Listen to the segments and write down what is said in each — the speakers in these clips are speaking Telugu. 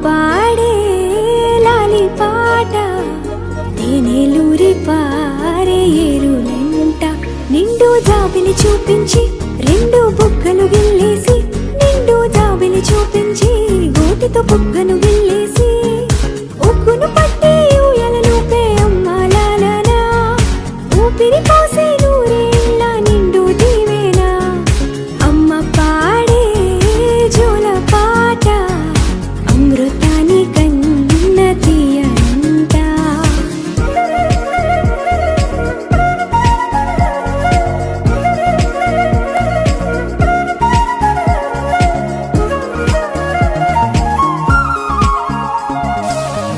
పాడే లాలి పాట తేనెలూరి పారే ఏరులంట నిండు జాబిలి చూపించి రెండు బుగ్గలు గిల్లేసి నిండు జాబిలి చూపించి గోటితో బుగ్గను గిల్లేసి ఉగ్గును పట్టి ఊయలను పే అమ్మాలనా ఊపిరి పోసే నూరేళ్ళ నిండు దీవేనా అమ్మ పాడే జోల పాట అమృతాని కన్న తీయంట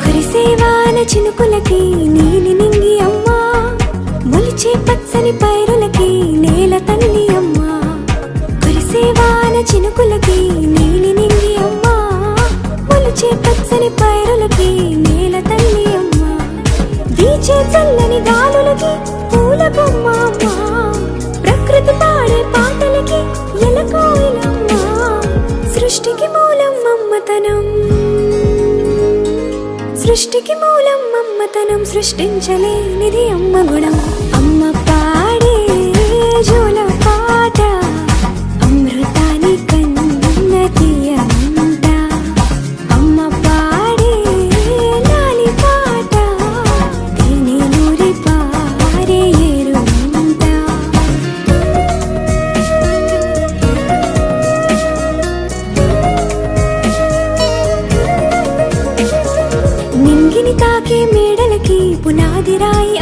కురిసేవాన చినుకులకి నీలి నింగి అమ్మా మొలిచే పచ్చని పైరులకి నేల తల్లి అమ్మా కురిసేవాన చినుకులకి నీలి నింగి అమ్మా మొలిచే పచ్చని పైరులకి నేల తల్లి అమ్మా వీచే చల్లని గాలులకి పూల బొమ్మ అమ్మా ప్రకృతి పాడే పాటలకి ఎలకోయిలమ్మా సృష్టికి మూలం మమ్మతనం సృష్టికి మూలం మమ్మతనం సృష్టించలేనిది అమ్మ గుణం అమ్మ పాడే జోల పాట అమృతాని కన్న తీయంట అమ్మ పాడే లాలి పాట తేనెలూరి పారే ఏరులంట నింగిని తాకే మేడలకి పునాది రాయి